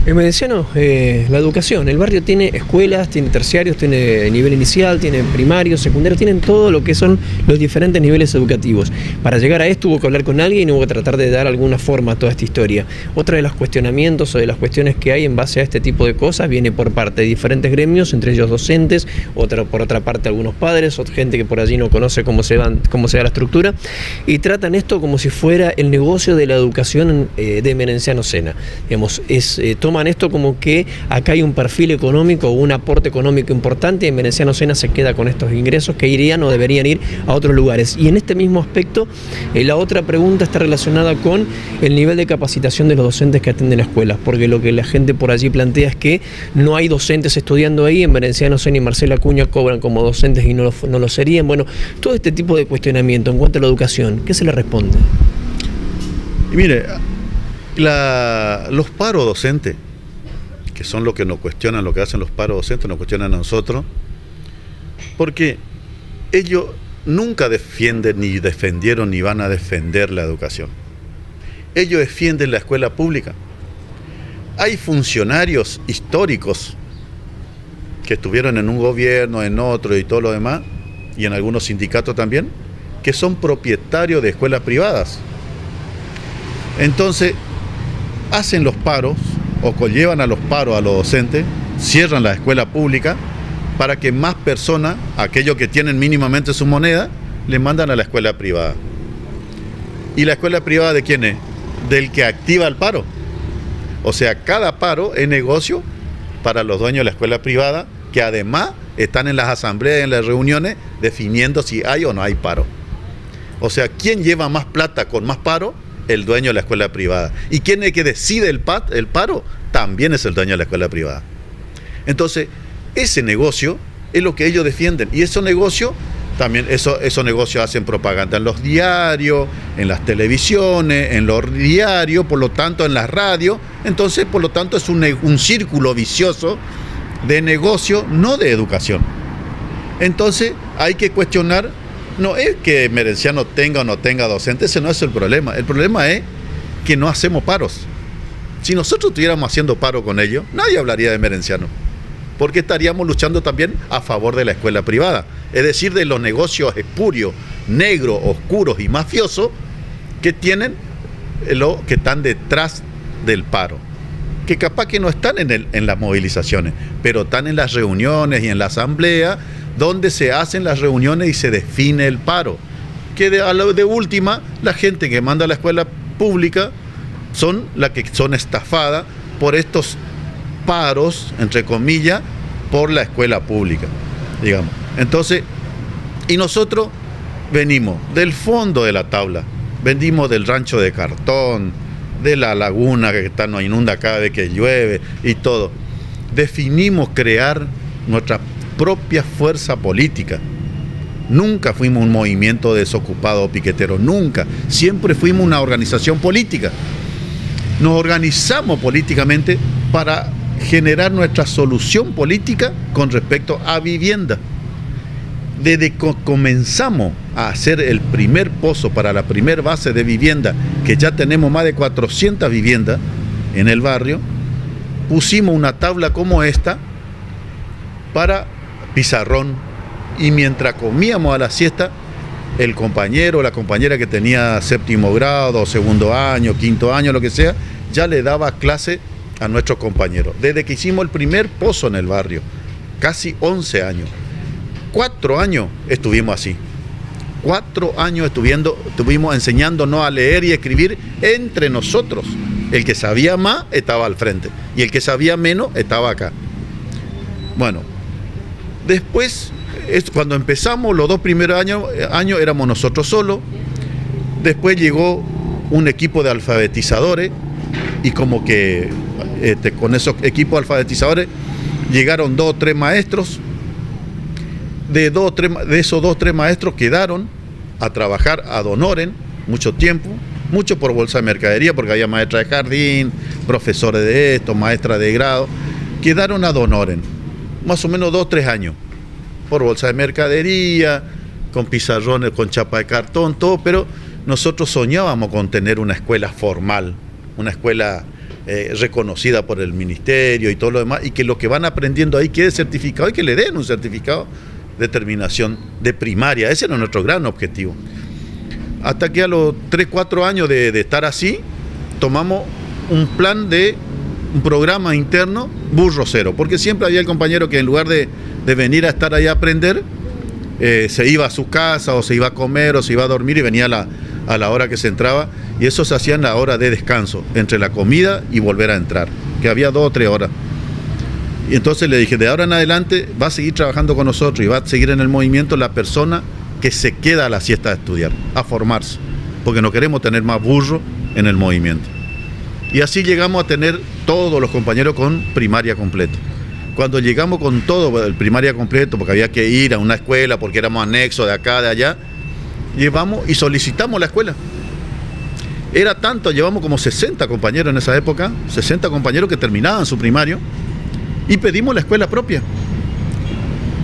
En Medenciano, la educación, el barrio tiene escuelas, tiene terciarios, tiene nivel inicial, tiene primario, secundario, tienen todo lo que son los diferentes niveles educativos. Para llegar a esto hubo que hablar con alguien y hubo que tratar de dar alguna forma a toda esta historia. Otra de los cuestionamientos o de las cuestiones que hay en base a este tipo de cosas viene por parte de diferentes gremios, entre ellos docentes, por otra parte algunos padres, otra gente que por allí no conoce cómo se da la estructura, y tratan esto como si fuera el negocio de la educación de Medenciano Sena. Digamos, toman esto como que acá hay un perfil económico o un aporte económico importante y Medenciano Sena se queda con estos ingresos que irían o deberían ir a otros lugares. Y en este mismo aspecto, la otra pregunta está relacionada con el nivel de capacitación de los docentes que atienden las escuelas, porque lo que la gente por allí plantea es que no hay docentes estudiando ahí, en Medenciano Sena y Marcela Acuña cobran como docentes y no lo serían. Bueno, todo este tipo de cuestionamiento en cuanto a la educación, ¿qué se le responde? Y mire, los paros docentes, que son los que nos cuestionan, lo que hacen los paros docentes, nos cuestionan a nosotros, porque ellos nunca defienden, ni defendieron, ni van a defender la educación. Ellos defienden la escuela pública. Hay funcionarios históricos que estuvieron en un gobierno, en otro y todo lo demás, y en algunos sindicatos también, que son propietarios de escuelas privadas. Entonces, hacen los paros o conllevan a los paros a los docentes, cierran la escuela pública para que más personas, aquellos que tienen mínimamente su moneda, le mandan a la escuela privada. ¿Y la escuela privada de quién es? Del que activa el paro. O sea, cada paro es negocio para los dueños de la escuela privada, que además están en las asambleas, en las reuniones, definiendo si hay o no hay paro. O sea, ¿quién lleva más plata con más paro? El dueño de la escuela privada. ¿Y quién es el que decide el paro? También es el dueño de la escuela privada. Entonces, ese negocio es lo que ellos defienden. Y esos negocios, también esos negocios hacen propaganda en los diarios, en las televisiones, en los diarios, por lo tanto en las radios. Entonces, por lo tanto, es un círculo vicioso de negocio, no de educación. Entonces, hay que cuestionar. No es que Medenciano tenga o no tenga docentes, ese no es el problema. El problema es que no hacemos paros. Si nosotros estuviéramos haciendo paro con ellos, nadie hablaría de Medenciano, porque estaríamos luchando también a favor de la escuela privada, es decir, de los negocios espurios, negros, oscuros y mafiosos que tienen que están detrás del paro, que capaz que no están en las movilizaciones, pero están en las reuniones y en la asamblea, donde se hacen las reuniones y se define el paro. Que de última, la gente que manda a la escuela pública son las que son estafadas por estos paros, entre comillas, por la escuela pública, digamos. Entonces, y nosotros venimos del fondo de la tabla, venimos del rancho de cartón, de la laguna que nos inunda cada vez que llueve y todo. Definimos crear nuestra propia fuerza política. Nunca fuimos un movimiento desocupado o piquetero, nunca. Siempre fuimos una organización política. Nos organizamos políticamente para generar nuestra solución política con respecto a vivienda. Desde que comenzamos a hacer el primer pozo para la primer base de vivienda, que ya tenemos más de 400 viviendas en el barrio, pusimos una tabla como esta para pizarrón, y mientras comíamos a la siesta, el compañero o la compañera que tenía séptimo grado, segundo año, quinto año, lo que sea, ya le daba clase a nuestros compañeros. Desde que hicimos el primer pozo en el barrio, casi 11 años. 4 años estuvimos así. 4 años estuvimos enseñándonos a leer y escribir entre nosotros. El que sabía más estaba al frente y el que sabía menos estaba acá. Bueno, después, cuando empezamos, los 2 primeros años éramos nosotros solos. Después llegó un equipo de alfabetizadores y como que con esos equipos alfabetizadores llegaron 2 o 3 maestros. De esos 2 o 3 maestros quedaron a trabajar ad honorem mucho tiempo, mucho por bolsa de mercadería, porque había maestra de jardín, profesores de esto, maestra de grado, quedaron ad honorem, más o menos 2 o 3 años, por bolsa de mercadería, con pizarrones, con chapa de cartón, todo, pero nosotros soñábamos con tener una escuela formal, una escuela reconocida por el ministerio y todo lo demás, y que lo que van aprendiendo ahí quede certificado y que le den un certificado de terminación de primaria. Ese era nuestro gran objetivo. Hasta que a los 3, 4 años de estar así, tomamos un programa interno burro cero, porque siempre había el compañero que en lugar de venir a estar ahí a aprender, se iba a su casa o se iba a comer o se iba a dormir y venía a la hora que se entraba, y eso se hacía en la hora de descanso, entre la comida y volver a entrar, que había 2 o 3 horas. Y entonces le dije, de ahora en adelante va a seguir trabajando con nosotros y va a seguir en el movimiento la persona que se queda a la siesta a estudiar, a formarse, porque no queremos tener más burro en el movimiento. Y así llegamos a tener todos los compañeros con primaria completa. Cuando llegamos con todo el primaria completo, porque había que ir a una escuela, porque éramos anexos de acá, de allá, llevamos y solicitamos la escuela. Era tanto, llevamos como 60 compañeros en esa época, 60 compañeros que terminaban su primario, y pedimos la escuela propia.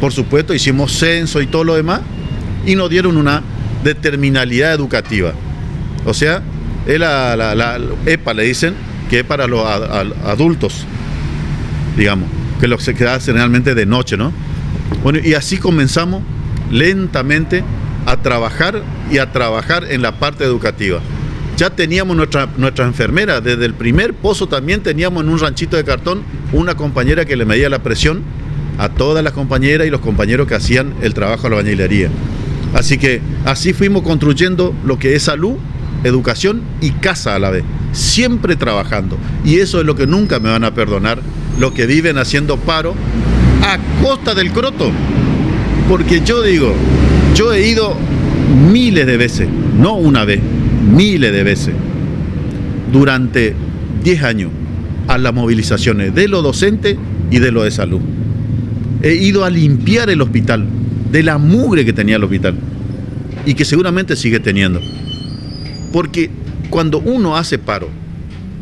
Por supuesto, hicimos censo y todo lo demás, y nos dieron una determinalidad educativa. O sea, la EPA le dicen que es para los adultos, digamos, que lo que se queda generalmente de noche, ¿no? Bueno, y así comenzamos lentamente a trabajar en la parte educativa. Ya teníamos nuestra enfermera, desde el primer pozo también teníamos en un ranchito de cartón una compañera que le medía la presión a todas las compañeras y los compañeros que hacían el trabajo de la albañilería. Así que así fuimos construyendo lo que es salud, educación y casa a la vez, siempre trabajando. Y eso es lo que nunca me van a perdonar, los que viven haciendo paro a costa del croto. Porque yo digo, yo he ido miles de veces, no una vez, miles de veces, durante 10 años, a las movilizaciones de los docentes y de los de salud. He ido a limpiar el hospital, de la mugre que tenía el hospital, y que seguramente sigue teniendo. Porque cuando uno hace paro,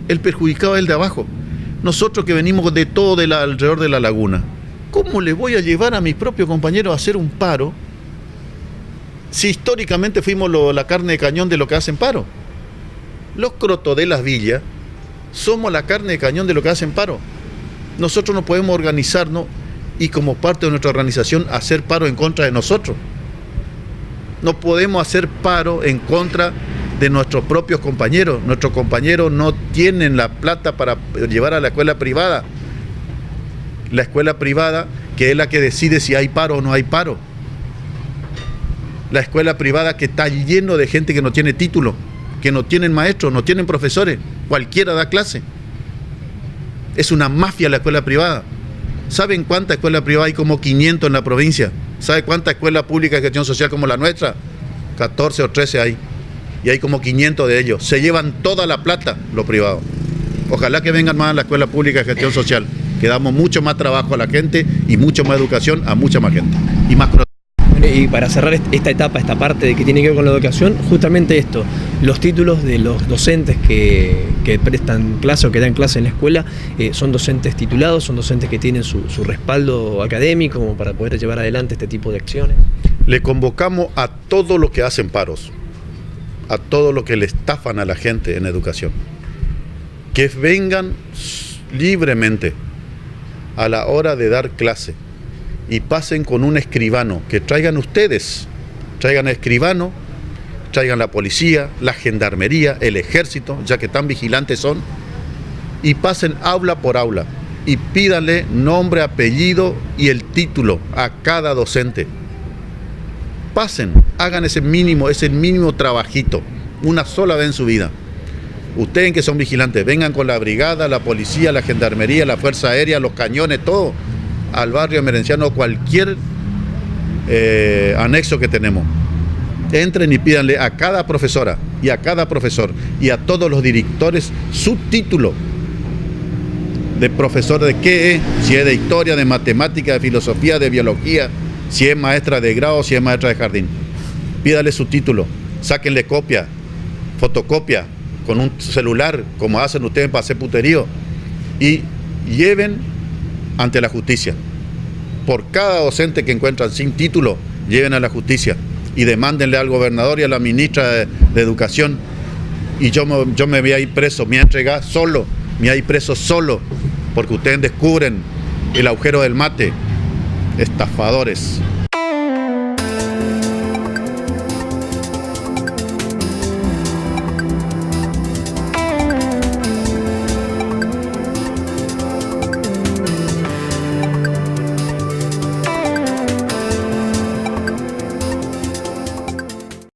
el perjudicado es el de abajo. Nosotros que venimos de todo alrededor de la laguna, ¿cómo le voy a llevar a mis propios compañeros a hacer un paro si históricamente fuimos la carne de cañón de lo que hacen paro? Los crotos de las villas somos la carne de cañón de lo que hacen paro. Nosotros no podemos organizarnos y como parte de nuestra organización hacer paro en contra de nosotros. No podemos hacer paro en contra de nuestros propios compañeros. Nuestros compañeros no tienen la plata para llevar a la escuela privada. La escuela privada, que es la que decide si hay paro o no hay paro. La escuela privada que está lleno de gente que no tiene título, que no tienen maestros, no tienen profesores, cualquiera da clase. Es una mafia la escuela privada. ¿Saben cuánta escuela privada hay? Como 500 en la provincia. ¿Sabe cuánta escuela pública de gestión social como la nuestra? 14 o 13 hay. Y hay como 500 de ellos. Se llevan toda la plata los privados. Ojalá que vengan más a la escuela pública de gestión social, que damos mucho más trabajo a la gente y mucho más educación a mucha más gente. Y más. Y para cerrar esta etapa, esta parte de que tiene que ver con la educación, justamente esto, los títulos de los docentes que prestan clase o que dan clase en la escuela, son docentes titulados, son docentes que tienen su respaldo académico como para poder llevar adelante este tipo de acciones. Le convocamos a todos los que hacen paros, a todos los que le estafan a la gente en educación, que vengan libremente a la hora de dar clase y pasen con un escribano, que traigan ustedes, traigan escribano, traigan la policía, la gendarmería, el ejército, ya que tan vigilantes son, y pasen aula por aula y pídanle nombre, apellido y el título a cada docente. Pasen, hagan ese mínimo trabajito, una sola vez en su vida. Ustedes que son vigilantes, vengan con la brigada, la policía, la gendarmería, la fuerza aérea, los cañones, todo, al barrio emerenciano, cualquier anexo que tenemos. Entren y pídanle a cada profesora y a cada profesor y a todos los directores su título de profesor de qué es, si es de historia, de matemática, de filosofía, de biología, si es maestra de grado, si es maestra de jardín. Pídale su título, sáquenle copia, fotocopia, con un celular, como hacen ustedes para hacer puterío, y lleven ante la justicia. Por cada docente que encuentran sin título, lleven a la justicia y demándenle al gobernador y a la ministra de Educación, y yo me voy a ir preso, me voy a entregar solo ni hay presos solo porque ustedes descubren el agujero del mate. Estafadores.